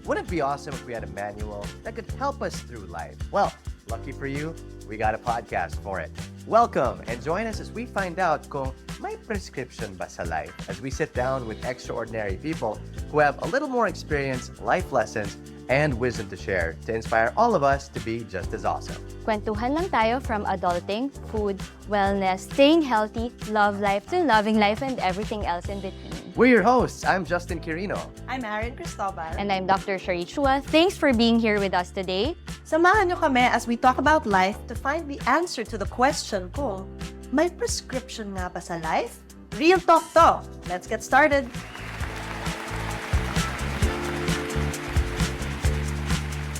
Wouldn't it be awesome if we had a manual that could help us through life? Well, lucky for you, we got a podcast for it. Welcome and join us as we find out kung may prescription ba sa life as we sit down with extraordinary people who have a little more experience, life lessons, and wisdom to share to inspire all of us to be just as awesome. Kwentuhan lang tayo from adulting, food, wellness, staying healthy, love life, to loving life and everything else in between. We're your hosts. I'm Justin Quirino. I'm Erin Cristobal. And I'm Dr. Shari Chua. Thanks for being here with us today. Samahan niyo kami as we talk about life to find the answer to the question kung may prescription nga ba sa life? Real talk to. Let's get started.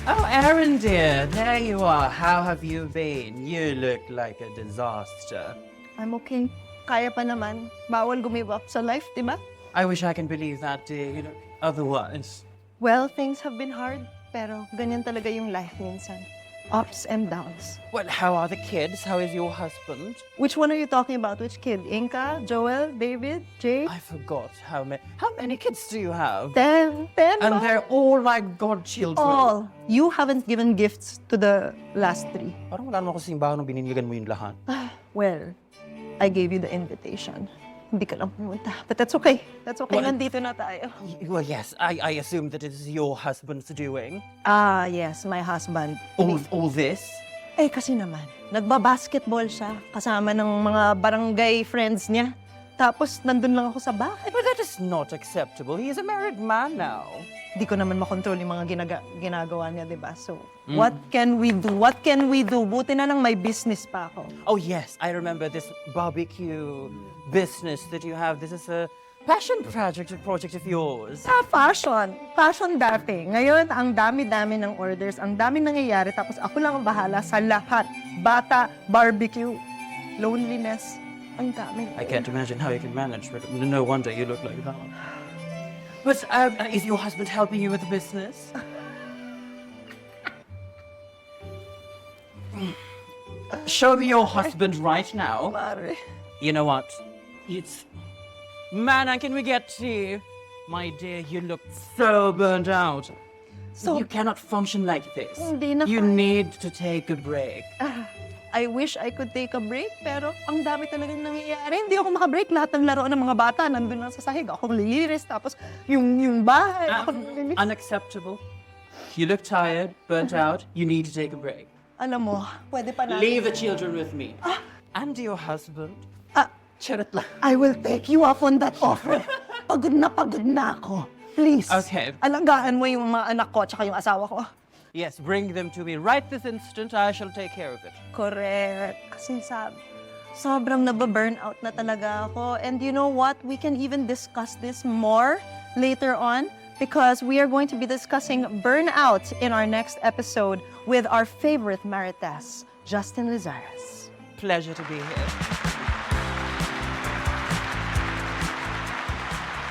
Oh, Erin dear, there you are. How have you been? You look like a disaster. I'm okay. Kaya pa naman. Bawal gumive up sa life, di ba? I wish I can believe that, dear. You know, otherwise. Well, things have been hard, pero ganyan talaga yung life minsan. Ups and downs. Well, how are the kids? How is your husband? Which one are you talking about? Which kid? Inka, Joel, David, Jay? I forgot how many kids do you have? 10 And ba? they're all like godchildren. All. You haven't given gifts to the last 3. Parang wala naman ako simbahan nung bininyagan mo yung lahat. Well, I gave you the invitation. Hindi ka lang pumunta. But that's okay. That's okay. Well, Nandito na tayo. Well, yes, I assume that it is your husband's doing. Ah, yes. My husband. All this? Eh, kasi naman, nagbabasketball siya kasama ng mga barangay friends niya. Tapos, nandun lang ako sa bahay. But that is not acceptable. He is a married man now. Di ko naman makontrol yung mga ginagawa niya, di ba? So, what can we do? What can we do? Buti na lang may business pa ako. Oh yes, I remember this barbecue business that you have. This is a passion project of yours. Sa fashion. Fashion dati. Ngayon, ang dami-dami ng orders, ang dami nangyayari, tapos ako lang ang bahala sa lahat. Bata, barbecue, loneliness, ang dami. I can't imagine how you can manage, but no wonder you look like that. But is your husband helping you with the business? Show me your husband right now. Pare. You know what? It's... Mana, can we get tea? My dear, you look so burnt out. So- you cannot function like this. Hindi na You kaya. need to take a break. I wish I could take a break, pero ang dami talagang nangyayari. Hindi ako makabreak. Lahat ng laruan ng mga bata, nandun lang sa sahig. Ako lilis, tapos yung bahay, ako lilis. Unacceptable. You look tired, burnt out. You need to take a break. Alam mo, pwede pa natin. Leave the children with me. And your husband. Ah, Charot lang. I will take you up on that offer. Pagod na ako. Please. Okay. Alagaan mo yung mga anak ko at saka yung asawa ko. Yes, bring them to me right this instant. I shall take care of it. Correct. Kasi sobrang nababurnout na talaga ako. And you know what? We can even discuss this more later on because we are going to be discussing burnout in our next episode with our favorite Marites, Justine Luzares. Pleasure to be here.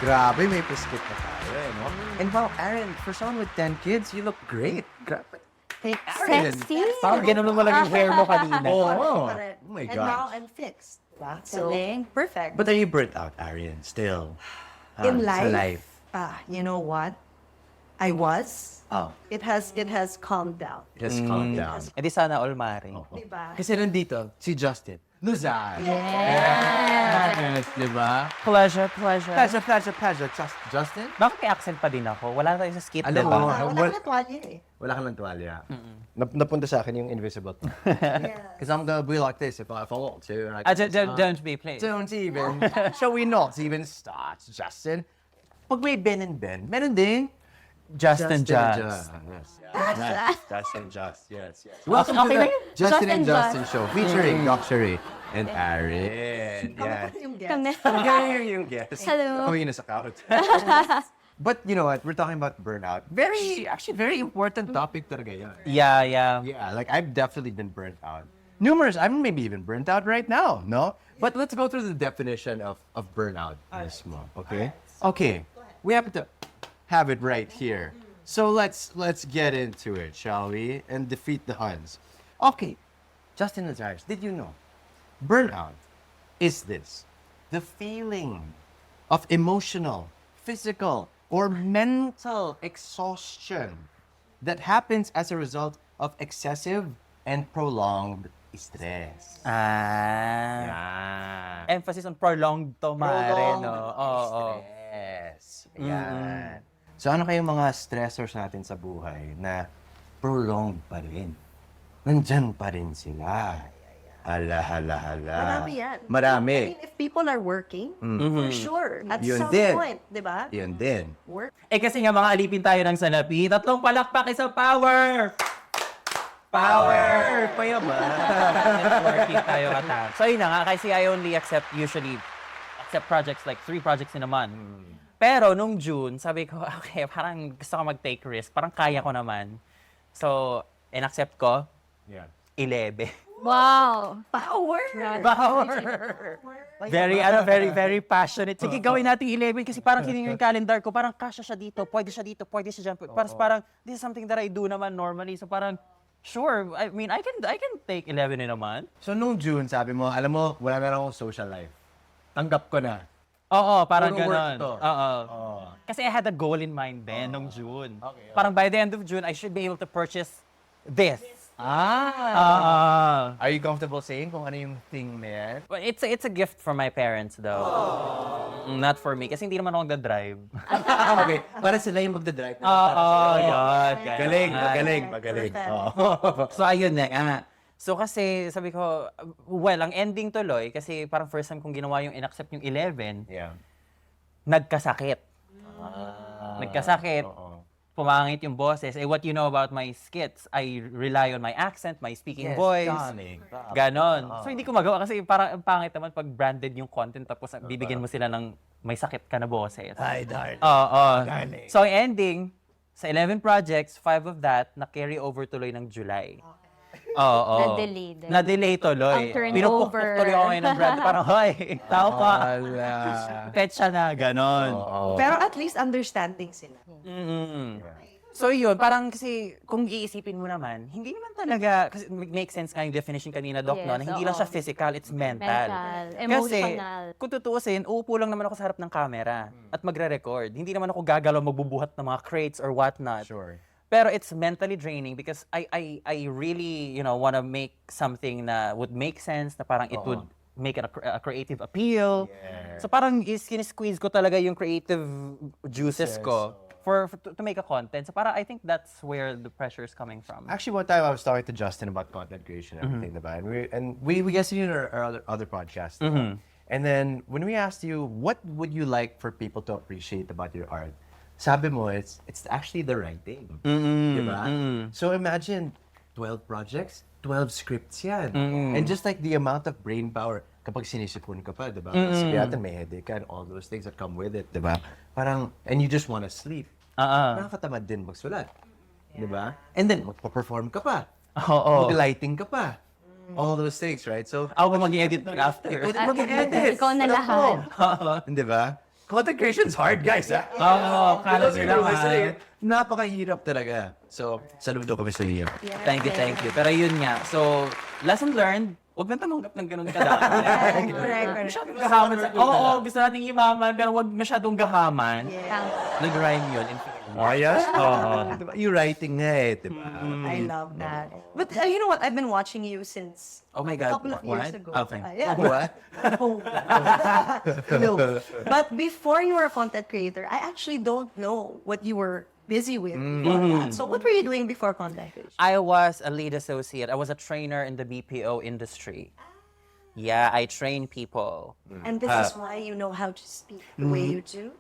Grabe, may prescript na tayo, no? And wow, Erin, for someone with 10 kids, you look great. Grabe. Sexy. Parang ganun naman lang yung hair mo kanina. Oh my And now gosh. I'm fixed. So, Perfect. But are you burnt out, Erin, still? In Sa life? You know what? I was. Oh, It has calmed down. just calm down. E di sana all mari. Diba? Kasi nandito, si Justin Luzares. Yes, di ba? Pleasure. Pleasure. Justin? Bakit may accent pa din ako? Wala na tayo sa skit, Alam diba? mo, Wala ka na tuwalya eh. wala ka ng tuwalya. Napunta sa akin yung invisible. Because I'm gonna be like this if I want to. And I Don't be, please. Don't even. Shall we not even start, Justin? Pag may Ben and Ben, meron din. Justin Just. Yes. Justin Just, yes. Okay Welcome to the lang yun. Justin and Justin Justin show featuring Doc Sherry and Erin. Yes. Yung kami. guest. Yung guest. Hello. Kami yung nasa couch. But you know what? We're talking about burnout. Very important topic talaga yan. Yeah. Yeah, like I've definitely been burnt out. Numerous, I'm maybe even burnt out right now, no? But let's go through the definition of burnout. Mismo, okay? Okay, we happen to have it right here. So let's get into it, shall we? And defeat the Huns. Okay, Justine Luzares, did you know? Burnout is this, the feeling of emotional, physical, or mental exhaustion that happens as a result of excessive and prolonged stress. Yan. Emphasis on prolonged to, Mare, no? Oo. Stress. Yan. So ano kayong mga stressors natin sa buhay na prolonged pa rin? Nandyan pa rin sila. Hala. Marami yan. Marami. I mean, if people are working, for sure, at Yun some din. point, di ba? Yun din. Work. Kasi nga mga alipin tayo ng salapi, 3 palakpak sa power! Power! Payaman. Networking tayo kata. So yun na nga, kasi I only usually accept projects like 3 projects in a month. Pero nung June, sabi ko, okay, parang gusto ko mag-take risk. Parang kaya ko naman. So, in-accept ko, 11. Wow! Power! Power! Very passionate. Sige, gawin natin 11 kasi parang kining yung calendar ko, parang kasya siya dito, pwede siya dyan. Parang, this is something that I do naman normally. So parang, sure, I mean, I can take 11 in a month. So nung June, sabi mo, alam mo, wala na akong social life. Tanggap ko na. Oo, parang Puro work ganon. to. Oo. Oh. Kasi I had a goal in mind then, nung June. Parang by the end of June, I should be able to purchase this. Are you comfortable saying kung ano yung thing na yan? But it's a gift from my parents though. Not for me, kasi hindi naman ako nagda-drive. Okay, para sila yung magdadrive. God. Magaling. So, ayun na nga. So, kasi sabi ko, well, ang ending tuloy, kasi parang first time kong ginawa yung in-accept yung 11, Yeah. nagkasakit. Nagkasakit. Pumangit yung boses. What you know about my skits, I rely on my accent, my speaking voice. Ganon. So, hindi ko magawa kasi parang ang pangit naman pag branded yung content tapos bibigyan mo sila ng may sakit ka na boses. Hi, darling. Oo. Darling. So, ang ending, sa 11 projects, 5 of that, na-carry over tuloy ng July. Oo. Na-delay din. Na-delay tuloy. Ang turnover. Pinupukpok tuloy ako ngayon ng brand. Parang, hoy, tao ka. Wala. Petsa na, ganon. Pero at least understanding sila. So yun, parang kasi kung iisipin mo naman, hindi naman talaga, kasi make sense nga yung definition kanina, Doc, no? Na hindi lang siya physical, it's mental. Emotional. Kasi kung tutuusin, uupo lang naman ako sa harap ng camera at magre-record. Hindi naman ako gagalaw magbubuhat ng mga crates or whatnot. Sure. Pero it's mentally draining because I really, want to make something na would make sense, na parang it would make a creative appeal. Yeah. So parang squeeze ko talaga yung creative juices ko to make a content. So parang I think that's where the pressure is coming from. Actually, one time I was talking to Justin about content creation and everything, diba? And we guessed you in our other podcast. Diba? And then when we asked you, what would you like for people to appreciate about your art? Sabi mo, it's actually the writing. Diba? So imagine 12 projects, 12 scripts yan. And just like the amount of brain power, kapag sinisipon ka pa, diba? Kaya may headache ka and all those things that come with it, diba? Parang, and you just want to sleep. Nakakatamad din magsulat. Diba? And then, magpa-perform ka pa. Mag-lighting ka pa. All those things, right? So, Ako ba mag-edit after? mag-edit. Ikaw na lahat. Diba? Content creation's hard, guys, ha? Kala nyo naman. Napakahirap talaga. So, saludo kami sa iyo. Thank you. Pero yun nga. So, lesson learned, huwag na tumanggap ng ganun kadami. Masyadong gahaman. Gusto nating imaman, pero huwag masyadong gahaman. Nag-rhyme yun. Yes? Diba? Yung writing nga eh, diba? I love that. But you know what? I've been watching you since Oh my a God. couple of years ago. Okay. Yeah. What? No. But before you were a content creator, I actually don't know what you were busy with before that. So what were you doing before content creation? I was a lead associate. I was a trainer in the BPO industry. Yeah, I train people. And this is why you know how to speak the way you do?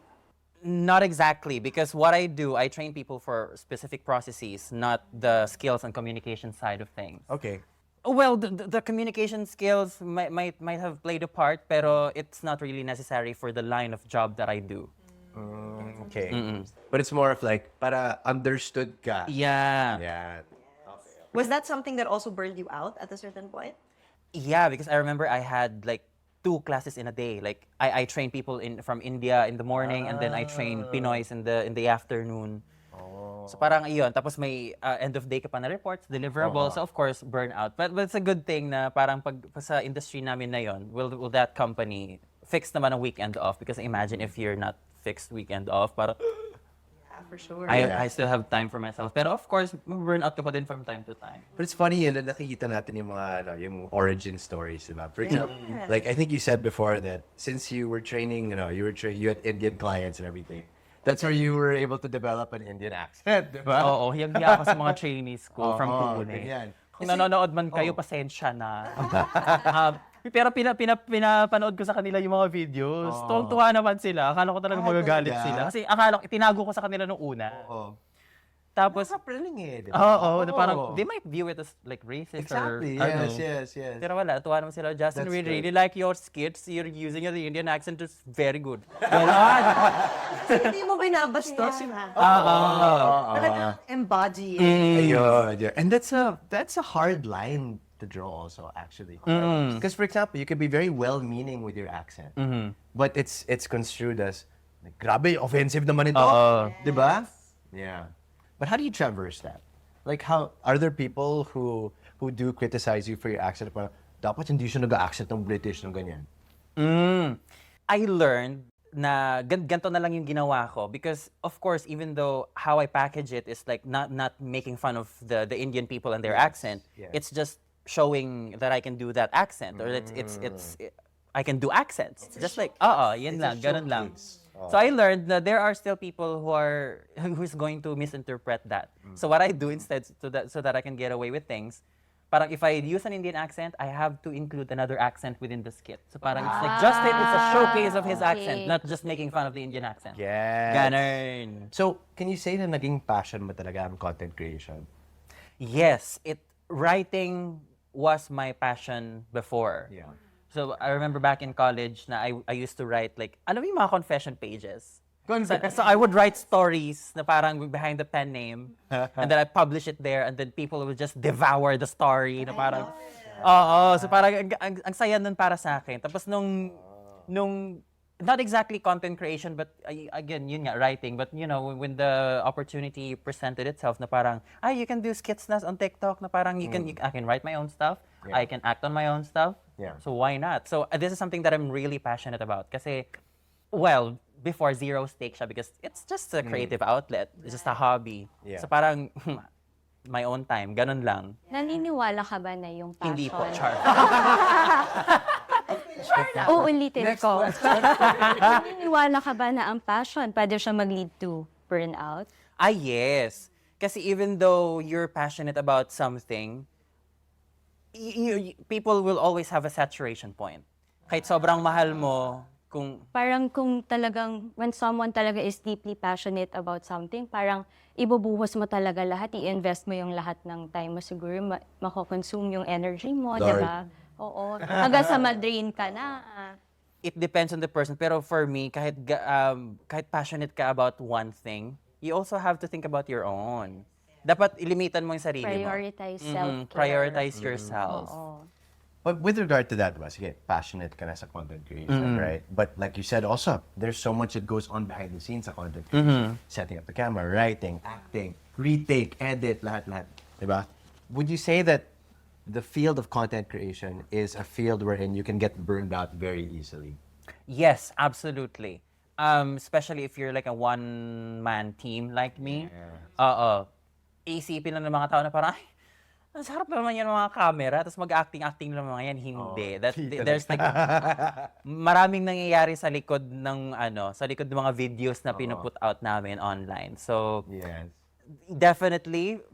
Not exactly, because what I do, I train people for specific processes, not the skills and communication side of things. Okay. Well, the communication skills might have played a part, pero it's not really necessary for the line of job that I do. Okay. But it's more of like, para understood ka. Yeah. Yeah. Was that something that also burned you out at a certain point? Yeah, because I remember I had like 2 classes in a day. Like I train people from India in the morning, and then I train Pinoys in the afternoon. So parang iyon. Tapos may end of day ka pa na reports, deliverables. So of course, burnout. But it's a good thing na parang pag sa industry namin na yon, will that company fixed naman ang weekend off because imagine if you're not fixed weekend off, parang For sure. I still have time for myself. Pero of course, burn out ka pa din from time to time. But it's funny yun, na nakikita natin yung mga yung origin stories, diba? For example, like I think you said before that since you were training, you had Indian clients and everything. That's where you were able to develop an Indian accent, diba? Oo, hiyang-hiya ako sa mga trainees ko from Pune. ganyan. Kung nanonood man kayo, pasensya na. Pero pinapanood ko sa kanila yung mga videos. Tuwang-tuwa naman sila. Akala ko talaga magagalit talaga? sila. Kasi akala ko, tinago ko sa kanila nung una. Tapos, Nakakapraling eh, diba? na parang, they might view it as like racist Exactly, or, ano. yes. Pero wala, tuwa naman sila. Justin, That's we good. really like your skits. You're using the Indian accent. It's very good. Ganon. Hindi mo binabastos. Embody. Ayun. And that's a hard line to draw also, actually. Because for example, you could be very well-meaning with your accent, but it's construed as, like, grabe, offensive naman ito. Diba? Yeah. But how do you traverse that? Like, how are there people who do criticize you for your accent? Parang, dapat hindi siya nag-accent ng British ng ganyan. I learned na ganito na lang yung ginawa ko because of course even though how I package it is like not making fun of the Indian people and their accent, it's just showing that I can do that accent or it's I can do accents. Just like yun lang, ganun lang. So I learned that there are still people who's going to misinterpret that. So what I do instead so that I can get away with things, parang if I use an Indian accent, I have to include another accent within the skit. So parang it's like Justin, it's a showcase of his accent, not just making fun of the Indian accent. Yes. Ganun. So, can you say na naging passion mo talaga ang content creation? Yes, writing was my passion before. Yeah. So I remember back in college na I used to write like, alam mo yung mga confession pages? So I would write stories na parang behind the pen name and then I publish it there and then people will just devour the story na parang, so parang ang saya nun para sa akin. Tapos nung not exactly content creation, but again, yun nga, writing. But, when the opportunity presented itself na parang, you can do skits na on TikTok na parang I can write my own stuff. Yeah. I can act on my own stuff. Yeah. So why not? So this is something that I'm really passionate about. Kasi, well, before zero stake siya because it's just a creative outlet. It's just a hobby. Yeah. So parang, my own time, ganun lang. Naniniwala ka ba na yung passion? Hindi po, char. Uulitin ko. Naniniwala ka ba na ang passion pwede siya mag-lead to burnout? Yes. Kasi even though you're passionate about something, people will always have a saturation point. Kahit sobrang mahal mo, Parang kung talagang, when someone talaga is deeply passionate about something, parang ibubuhos mo talaga lahat, i-invest mo yung lahat ng time mo, siguro mako-consume yung energy mo, di ba? Oo. Hanggang sa ma-drain ka na. It depends on the person. Pero for me, kahit passionate ka about one thing, you also have to think about your own. Dapat ilimitan mo yung sarili Prioritize mo. self-care. Prioritize yourself. Oo. But with regard to that, sige, passionate ka na sa content creation, right? But like you said also, there's so much that goes on behind the scenes sa content creation. Setting up the camera, writing, acting, retake, edit, lahat. Diba? Would you say that the field of content creation is a field wherein you can get burned out very easily? Yes, absolutely. Especially if you're like a one-man team like me. Isipin lang ng mga tao na parang, ang sarap naman yan mga camera, tapos mag-acting lang mga yan. Hindi. There's like, maraming nangyayari sa likod ng mga videos na pinuput out namin online. So, definitely,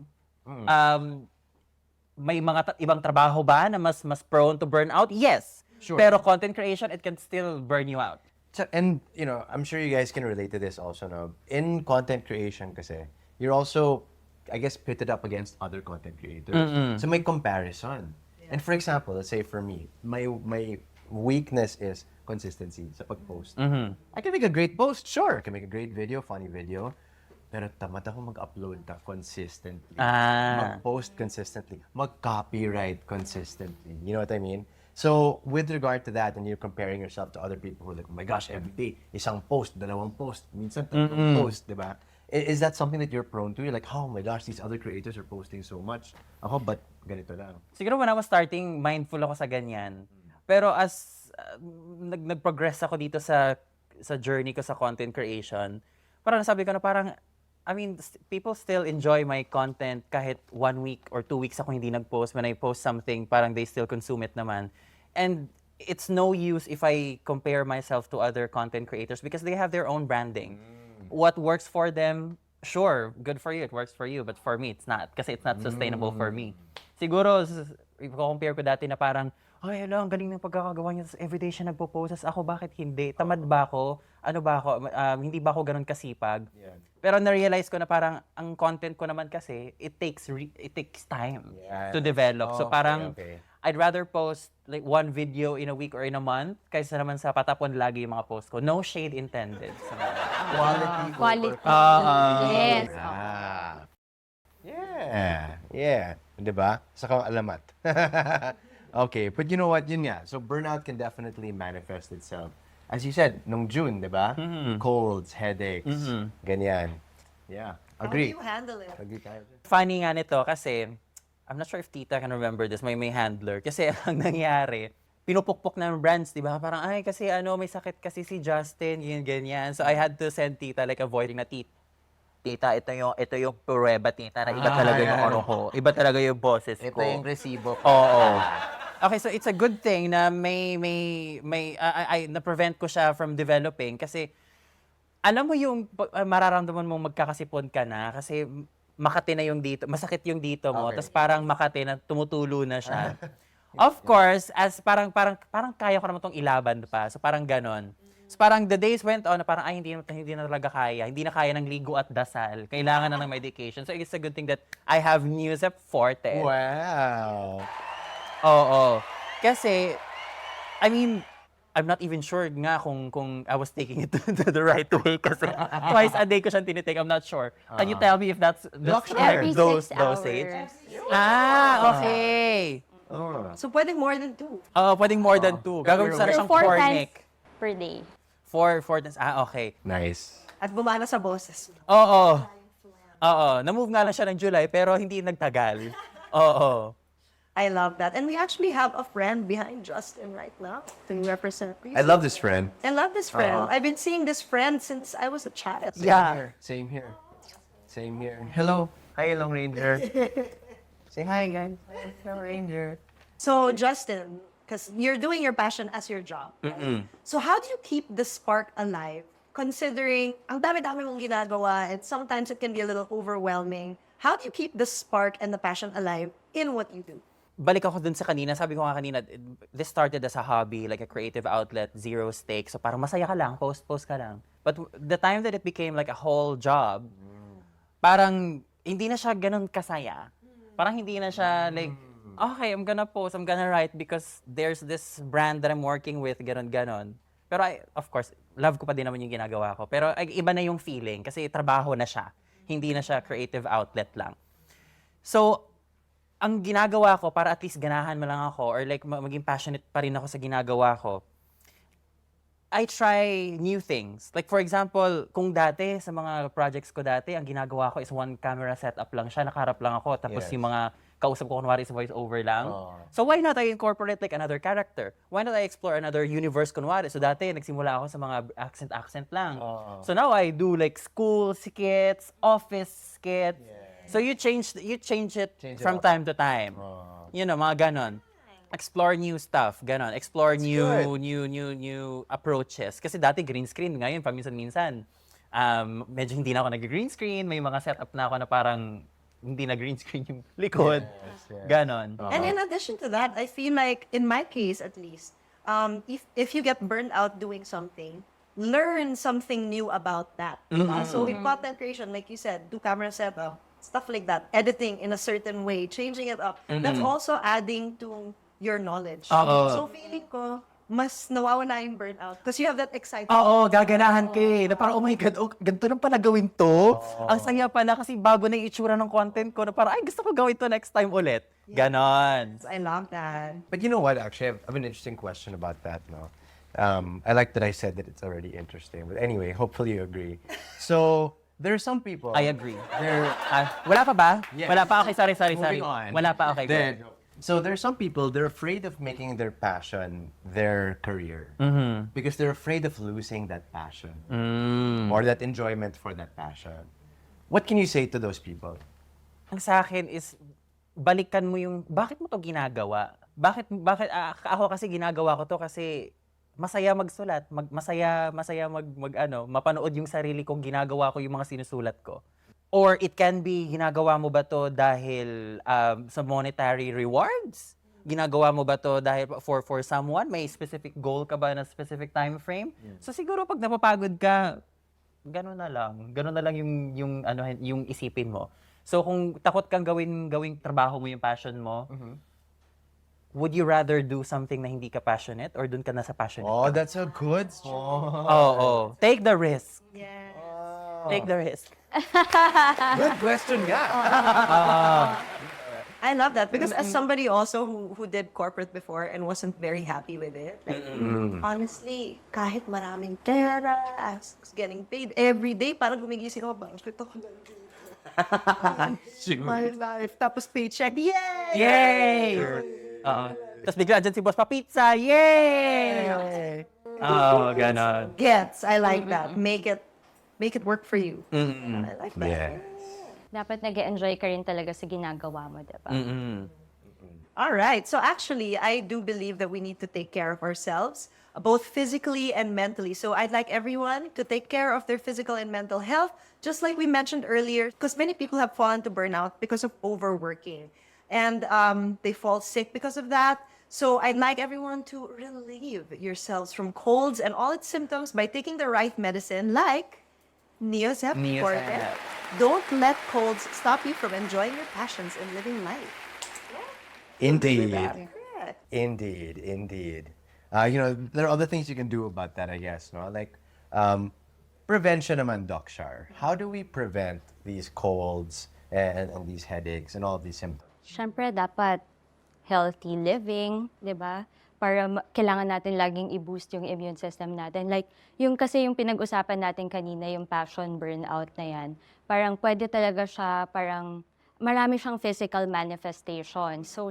may mga ibang trabaho ba na mas prone to burnout? Yes. Sure. Pero content creation, it can still burn you out. So, and, I'm sure you guys can relate to this also, no? In content creation kasi, you're also, I guess, pitted up against other content creators. So may comparison. Yeah. And for example, let's say for me, my weakness is consistency sa pag-post. I can make a great post, sure. I can make a great video, funny video. Pero tamad ako mag-upload consistently. Mag-post consistently. Mag-copyright consistently. You know what I mean? So, with regard to that, and you're comparing yourself to other people who are like, oh my gosh, every day, isang post, dalawang post, minsan tatlong post, di ba? Is that something that you're prone to? You're like, oh my gosh, these other creators are posting so much. Ako, but ganito lang. Siguro when I was starting, mindful ako sa ganyan. Pero as nag-progress ako dito sa journey ko sa content creation, parang sabi ko na parang, I mean, people still enjoy my content kahit 1 week or 2 weeks ako hindi nag-post. When I post something, parang they still consume it naman. And it's no use if I compare myself to other content creators because they have their own branding. What works for them, sure, good for you, it works for you. But for me, it's not. Kasi it's not sustainable for me. Siguro, i-compare ko dati na parang, ay, ang galing ng pagkakagawa niya. Everyday siya nagpo-post. Ako, bakit hindi? Tamad ba ako? Ano ba ako? Hindi ba ako ganun kasipag? Yeah. Pero na-realize ko na parang ang content ko naman kasi, it takes time to develop. So parang, I'd rather post like 1 video in a week or in a month kaysa naman sa patapon lagi yung mga post ko. No shade intended. So, Quality. Yes. Yeah. Diba? Saka alamat. Okay, but you know what? Yun nga. So burnout can definitely manifest itself. As you said, nung June, diba? Colds, headaches, ganyan. Yeah, agree. How do you handle it? Agree tayo. funny nga nito kasi, I'm not sure if Tita can remember this, may handler. Kasi ang nangyari, pinupukpok ng brands, di ba? Parang, ay, kasi may sakit kasi si Justin, ganyan. So I had to send Tita like a voicing na, Tita, ito yung pruweba, Tita, na iba talaga yung ano ko. Iba talaga yung boses ko. Ito yung resibo. Oo. Okay, so it's a good thing na na-prevent ko siya from developing kasi alam mo yung mararamdaman mong magkakasipon ka na kasi makati na yung dito, masakit yung dito mo, tapos parang makati na tumutulo na siya. Of course, as parang kaya ko naman tong ilaban pa. So parang ganon. So parang the days went on na parang hindi na talaga kaya. Hindi na kaya ng ligo at dasal. Kailangan na ng medication. So it's a good thing that I have Newsep Forte. Wow. Oo. Kasi, I mean, I'm not even sure nga kung I was taking it the right way kasi twice a day ko siyang tinitake. I'm not sure. Can you tell me if that's Every 6 dosage? hours. Okay. So pwedeng more than 2. Pwedeng more than 2. Gagawin ko sana So siyang 4 times cornic. per day. 4 times. Okay. Nice. At bumana sa boses. Oo. Na-move nga lang siya ng July pero hindi nagtagal. Oo. I love that. And we actually have a friend behind Justin right now to represent. I love this friend. I love this friend. I've been seeing this friend since I was a child. Yeah. Same here. Hello. Hi, Long Ranger. Say hi, guys. Hi, Long Ranger. So, Justin, because you're doing your passion as your job. So, how do you keep the spark alive considering ang dami-dami mong ginagawa and sometimes it can be a little overwhelming? How do you keep the spark and the passion alive in what you do? Balik ako dun sa kanina, sabi ko nga kanina, this started as a hobby, like a creative outlet, zero stakes. So parang masaya ka lang, post ka lang. But the time that it became like a whole job, parang hindi na siya ganun kasaya. Parang hindi na siya like, okay, I'm gonna post, I'm gonna write because there's this brand that I'm working with, ganon. Pero of course, love ko pa din naman yung ginagawa ko. Pero iba na yung feeling kasi trabaho na siya. Hindi na siya creative outlet lang. So, ang ginagawa ko para at least ganahan mo lang ako or like maging passionate pa rin ako sa ginagawa ko, I try new things. Like for example, kung dati sa mga projects ko dati, ang ginagawa ko is 1 camera setup lang siya, nakaharap lang ako, tapos yung mga kausap ko kunwari is voice over lang. So why not I incorporate like another character? Why not I explore another universe kunwari? So dati nagsimula ako sa mga accent lang. So now I do like school skits, office skits. So you change it from time to time. You know, mga ganon. Explore new stuff, ganon. Explore new approaches. Kasi dati green screen, ngayon paminsan-minsan. Medyo hindi na ako nag-green screen, may mga setup na ako na parang hindi na green screen yung likod. Ganon. And in addition to that, I feel like, in my case at least, if you get burned out doing something, learn something new about that. So with content creation, like you said, do camera setup, stuff like that, editing in a certain way, changing it up, that's also adding to your knowledge. So feeling ko, mas nawawala yung burnout because you have that excitement. Oo, gaganahan ka eh. Na parang, oh my God, ganito lang pala gawin to. Ang saya pala kasi bago na yung itsura ng content ko na parang, ay, gusto ko gawin to next time ulit. Ganon. I love that. But you know what, actually, I have an interesting question about that, no? I like that I said that it's already interesting. But anyway, hopefully you agree. So, there are some people... I agree. They're... Wala pa ba? Yes. Wala pa? Okay, sorry. Moving on. Wala pa? Okay, go. Then, So there's some people, they're afraid of making their passion their career because they're afraid of losing that passion or that enjoyment for that passion. What can you say to those people? Ang sa akin is, balikan mo yung, bakit mo to ginagawa? Ako kasi ginagawa ko to kasi masaya magsulat, masaya mapanood yung sarili kong ginagawa ko yung mga sinusulat ko. Or it can be, ginagawa mo ba to dahil sa monetary rewards? Ginagawa mo ba to dahil for someone? May specific goal ka ba na specific time frame? So siguro pag napapagod ka, gano'n na lang yung isipin mo. So kung takot kang gawing trabaho mo yung passion mo, would you rather do something na hindi ka passionate or dun ka na sa passionate? Oh, that's a good Oh. Take the risk. Yeah. Take the risk. Good question nga. I love that because as somebody also who did corporate before and wasn't very happy with it, like, honestly, kahit maraming pera, as getting paid every day, parang gumigising ako, bakit ako my life, tapos paycheck, yay! Yay! Tapos bigla dyan si boss pa, pizza! Yay! Oh, ganon. Gets, I like that. Make it work for you. I like that. Yeah. Dapat nag-enjoy ka rin talaga sa ginagawa mo, diba? All right. So actually, I do believe that we need to take care of ourselves, both physically and mentally. So I'd like everyone to take care of their physical and mental health, just like we mentioned earlier, because many people have fallen to burnout because of overworking. And they fall sick because of that. So I'd like everyone to relieve yourselves from colds and all its symptoms by taking the right medicine, like Neosep Forte. Don't let colds stop you from enjoying your passions and living life. Indeed. Correct. Indeed. There are other things you can do about that, I guess, no? Like, prevention naman, Doc Shar. How do we prevent these colds and these headaches and all of these symptoms? Siyempre, dapat healthy living, di ba? Para kailangan natin laging i-boost yung immune system natin. Like, kasi yung pinag-usapan natin kanina, yung passion burnout na yan, parang pwede talaga siya, parang marami siyang physical manifestation. So,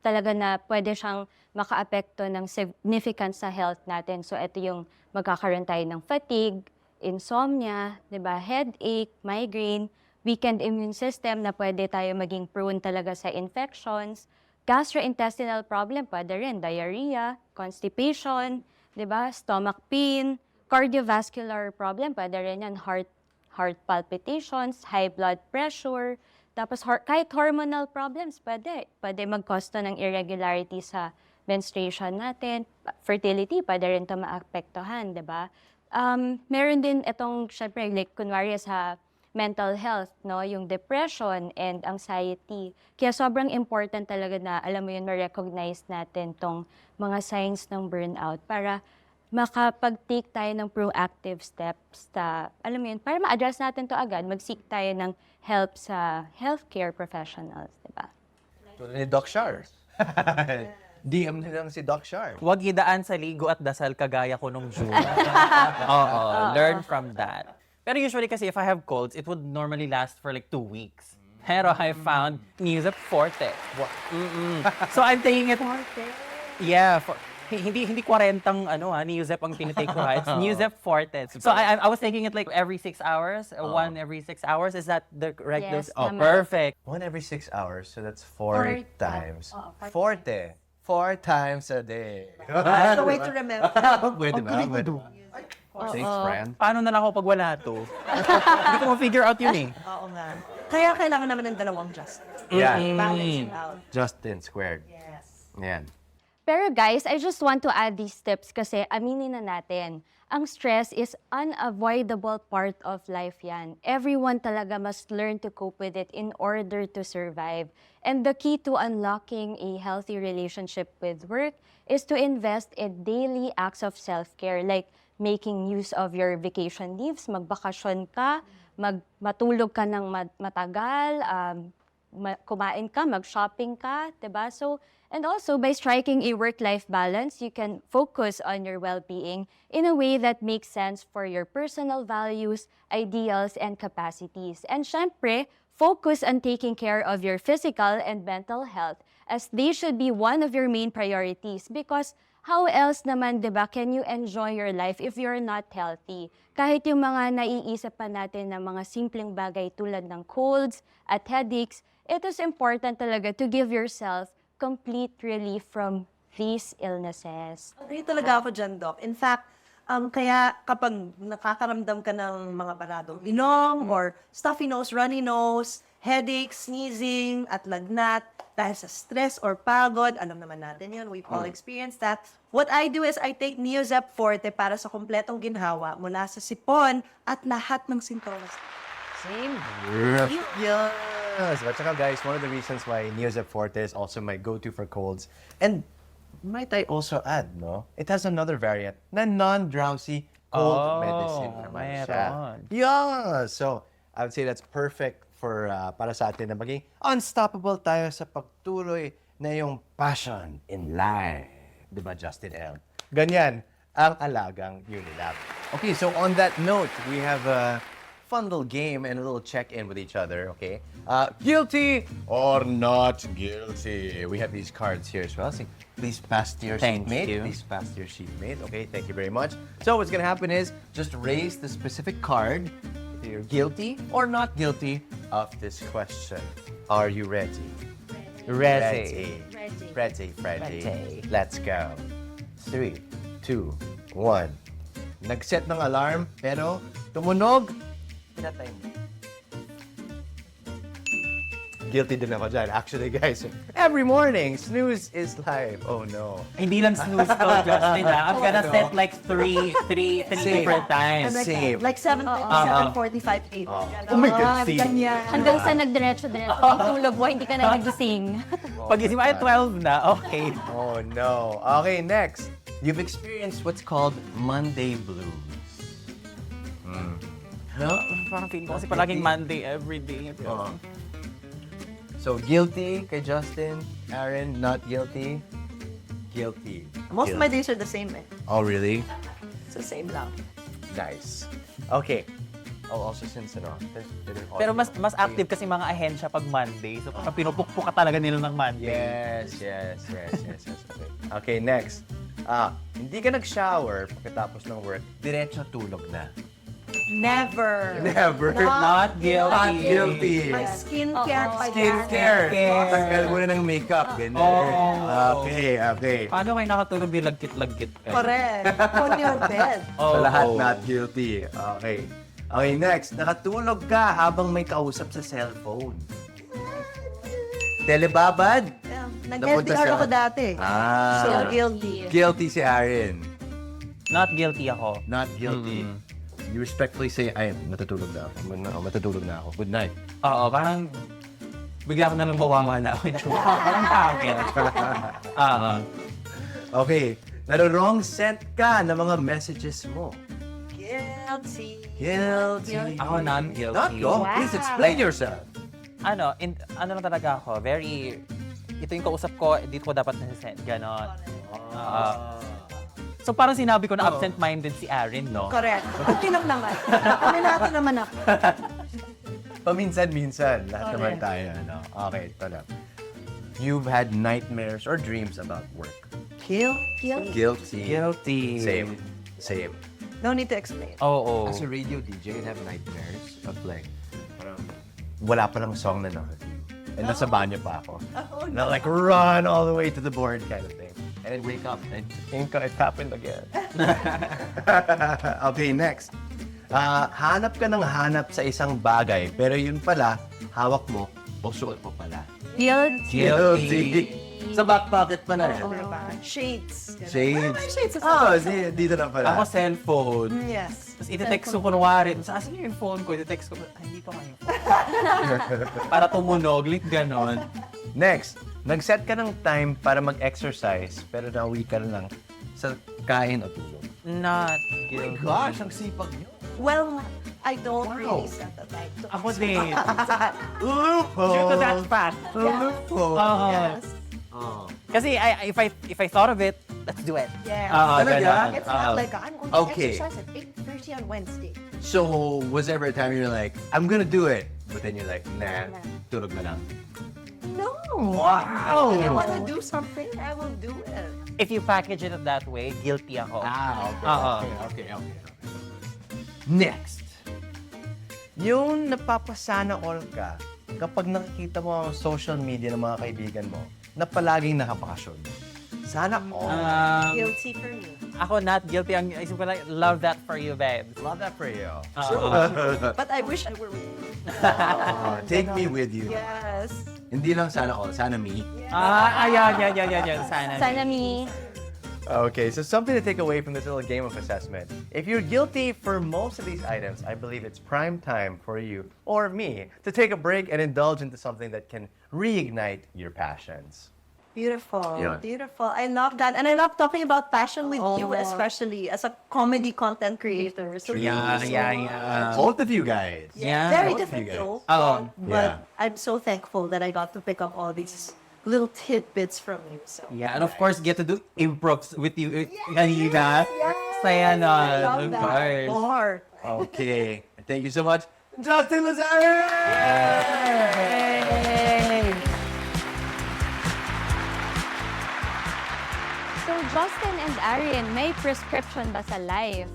talaga na pwede siyang maka-apekto ng significant sa health natin. So, ito yung magkakaroon tayo ng fatigue, insomnia, di ba? Headache, migraine, weakened immune system na pwede tayo maging prone talaga sa infections, gastrointestinal problem, pwede rin, diarrhea, constipation, di ba? Stomach pain, cardiovascular problem, pwede rin yan, heart palpitations, high blood pressure, tapos kahit hormonal problems, pwede mag-cause to ng irregularity sa menstruation natin, fertility, pwede rin ito maapektuhan, di ba? Meron din itong, syempre, like, kunwari sa mental health, no, yung depression and anxiety. Kaya sobrang important talaga na, alam mo yun, ma-recognize natin tong mga signs ng burnout para makapag-take tayo ng proactive steps alam mo yun, para ma-address natin to agad, mag-seek tayo ng help sa healthcare professionals, di ba? Tulad ni Doc Shar. DM nilang si Doc Shar. Huwag idaan sa ligo at dasal kagaya ko nung June. Learn from that. Pero usually kasi if I have colds, it would normally last for like 2 weeks. Pero I found Neosep Forte. So I'm taking it. Yeah, hindi 40 Neosep ang tinitake ko. It's Neosep Forte. So I was taking it like every 6 hours, one every 6 hours. Is that the correct dose? Yes, Oh, tama. perfect. 1 every 6 hours, so that's 4 times. Forte. 4 times a day. That's the way to remember. Pwede ba? Thanks, friend. Paano na lang ako pag wala to? Hindi ko ma-figure out yun eh. Oo nga. Kaya kailangan naman ng dalawang Justin. Yeah. Balance it out. Justin squared. Yes. Yan. Pero guys, I just want to add these tips kasi aminin na natin, ang stress is unavoidable part of life yan. Everyone talaga must learn to cope with it in order to survive. And the key to unlocking a healthy relationship with work is to invest in daily acts of self-care like making use of your vacation leaves, magbakasyon ka, matulog ka ng matagal, kumain ka, mag-shopping ka, diba? So, and also by striking a work-life balance, you can focus on your well-being in a way that makes sense for your personal values, ideals, and capacities. And syempre, focus on taking care of your physical and mental health as they should be one of your main priorities. Because how else naman, di ba, can you enjoy your life if you're not healthy? Kahit yung mga naiisip pa natin na mga simpleng bagay tulad ng colds at headaches, it is important talaga to give yourself complete relief from these illnesses. Agree talaga ako dyan, Doc. In fact, kaya kapag nakakaramdam ka ng mga baradong ilong or stuffy nose, runny nose, headache, sneezing, at lagnat, dahil sa stress or pagod, alam naman natin yun, we've all experienced that. What I do is I take Neozep Forte para sa kompletong ginhawa mula sa sipon at lahat ng sintomas. Same. Yes! At saka guys, one of the reasons why Neozep Forte is also my go-to for colds. And might I also add, no? It has another variant na non-drowsy cold medicine naman siya. meron. Yeah! So, I would say that's perfect for para sa atin na maging unstoppable tayo sa pagtuloy na yung passion in life. Di ba, Justin L? Ganyan ang alagang Unilab. Okay, so on that note, we have a fun little game and a little check-in with each other, okay? Guilty or not guilty? We have these cards here as well. So please pass to your Thank seatmate. you. Please pass to your seatmate. Okay, thank you very much. So what's gonna happen is just raise the specific card if you're guilty or not guilty of this question. Are you ready? Ready. Ready, Freddy. Ready. Let's go. 3, 2, 1. Nag-set ng alarm, pero tumunog. Pinatay mo. Guilty din ako dyan. Actually, guys, every morning, snooze is live. Oh, no. Hindi lang snooze to, Justin. I'm gonna set like three different times. Same. Like 7:45 8. Oh my God, see? Hanggang sa nagdiretso-diretso yung tulog mo, hindi ka na nagising. Pag-isip ay 12 na, okay. Oh, no. Okay, next. You've experienced what's called Monday blues. No? Parang feeling ko kasi palaging Monday every day. So, guilty kay Justin. Aaron, not guilty. Guilty. Most of my days are the same, eh. Oh, really? It's the same lang. Nice. Okay. Oh, also since, Pero mas active kasi mga ahensya pag Monday. So parang pinupukpuk ka talaga nila ng Monday. Yes. Okay. Okay, next. Hindi ka nag-shower pagkatapos ng work, diretso tulog na. Never. Never. Not guilty. Not guilty. My skincare pa yan. Skincare. Tanggal mo na ng makeup. Ganun. Okay. Paano kayo nakatulog di lagkit-lagkit ka? Correct. On your bed. So, lahat not guilty. Okay. Okay, next. Nakatulog ka habang may kausap sa cellphone. Telebabad? Nag-LDR ako dati. So guilty. Guilty si Aaron. Not guilty ako. Not guilty. You respectfully say, ay, matutulog na ako. Matutulog na ako. Good night. Oo, parang bigla ko na lang bawawa na ako. Parang takot. Okay. Naro-wrong sent ka ng mga messages mo. Guilty. Guilty. Ako non-guilty. Not go. Please explain yourself. Ano lang talaga ako, ito yung kausap ko, dito ko dapat nasa-send. Ganon. So parang sinabi ko na absent-minded si Aaron, no? Correct. Okay lang naman. Kami natin naman ako. Paminsan-minsan. Lahat naman tayo. No? Okay, ito na. You've had nightmares or dreams about work. Guilty. Guilty. Same. No need to explain. Oo. As a radio DJ, you'd have nightmares of like, parang wala pa lang song na nakakita. And nasa banyo pa ako. And I'll like run all the way to the board kind of thing. And then wake up and think it happened again. Okay, next. Hanap ka ng hanap sa isang bagay, pero yun pala, hawak mo o suot mo pala. Guilty. Sa back pocket pa na. Shades. Shades. Shades. Dito na pala. Ako cellphone. Yes. Tapos iti-text ko kunwari. Saan yung phone ko? Iti-text ko. Ay, hindi pa kayo. Para tumunog. Like ganon. Next, nag-set ka ng time para mag-exercise, pero nauwi ka na lang sa kain o tulog. Not guilty. ang sipag niyo. Well, I don't really set the time. Ako din. Loophole! Due to that fact. Loophole! Yes. Kasi if I thought of it, let's do it. Yes. Talaga? Ganon. It's not like I'm going to Okay. exercise at 8:30 on Wednesday. So, was there ever a time you're like, I'm gonna do it, but then you're like, nah, tulog na lang. No. Wow. If I want to do something, I will do it. If you package it that way, guilty ako. Okay. Next. Yung napapasana all ka kapag nakikita mo ang social media ng mga kaibigan mo na palaging nakabakasyon. Sana all. Guilty for me. Ako not guilty. Ang isip ko lang, love that for you, babe. Love that for you. But I wish I were with you. Take me with you. Yes. Hindi lang sana all, sana me. Yan. Sana me. Okay, so something to take away from this little game of assessment. If you're guilty for most of these items, I believe it's prime time for you or me to take a break and indulge into something that can reignite your passions. Beautiful. Yeah. Beautiful. I love that. And I love talking about passion with you, especially as a comedy content creator. So Both of you guys. Yeah. Very Both of you difficult. Oh. But Yeah. I'm so thankful that I got to pick up all these little tidbits from you. So Yeah, and of course, get to do improvs with you kanina. Saya na. I love Of that. course. More. Okay, thank you so much, Justine Luzares! So, Justin and Arian, may prescription ba sa life?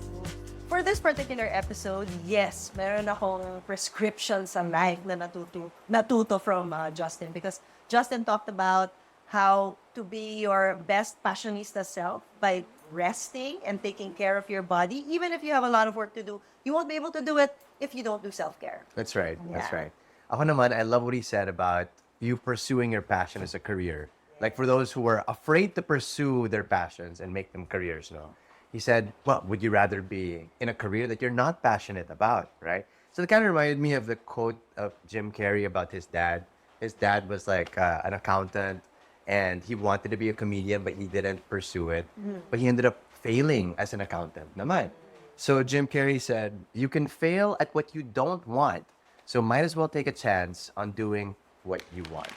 For this particular episode, yes, meron akong prescription sa life na natuto from Justin, because Justin talked about how to be your best passionista self by resting and taking care of your body. Even if you have a lot of work to do, you won't be able to do it if you don't do self-care. That's right, that's Yeah. right. Ako naman, I love what he said about you pursuing your passion as a career. Like for those who are afraid to pursue their passions and make them careers, no? He said, well, would you rather be in a career that you're not passionate about, right? So it kind of reminded me of the quote of Jim Carrey about his dad. His dad was like an accountant, and he wanted to be a comedian, but he didn't pursue it. But he ended up failing as an accountant naman. So Jim Carrey said, you can fail at what you don't want, so might as well take a chance on doing what you want.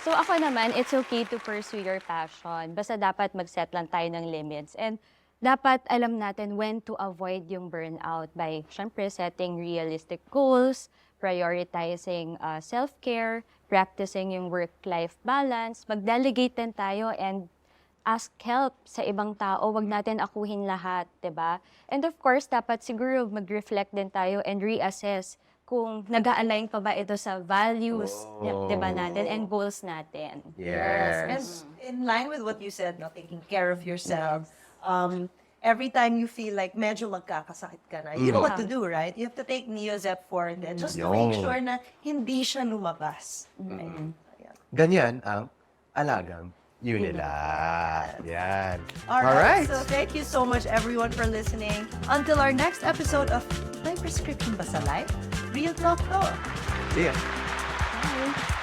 So ako naman, it's okay to pursue your passion. Basta dapat mag-set lang tayo ng limits. And dapat alam natin when to avoid yung burnout by, syempre, setting realistic goals, prioritizing self-care, practicing yung work-life balance, mag-delegate din tayo and ask help sa ibang tao. Wag natin akuhin lahat, 'di ba? And of course, dapat siguro mag-reflect din tayo and reassess kung nag-a-align pa ba ito sa values, 'di ba natin, and goals natin. Yes. And in line with what you said, no, taking care of yourself, every time you feel like medyo magkakasakit ka na, you know what to do, right? You have to take Neozep-4 and just to make sure na hindi siya lumabas. Right? Ayan. Ganyan ang alagang Unilad. Yan. All right. So thank you so much, everyone, for listening. Until our next episode of My Prescription Ba sa Life? Real Talk to. See ya. Bye.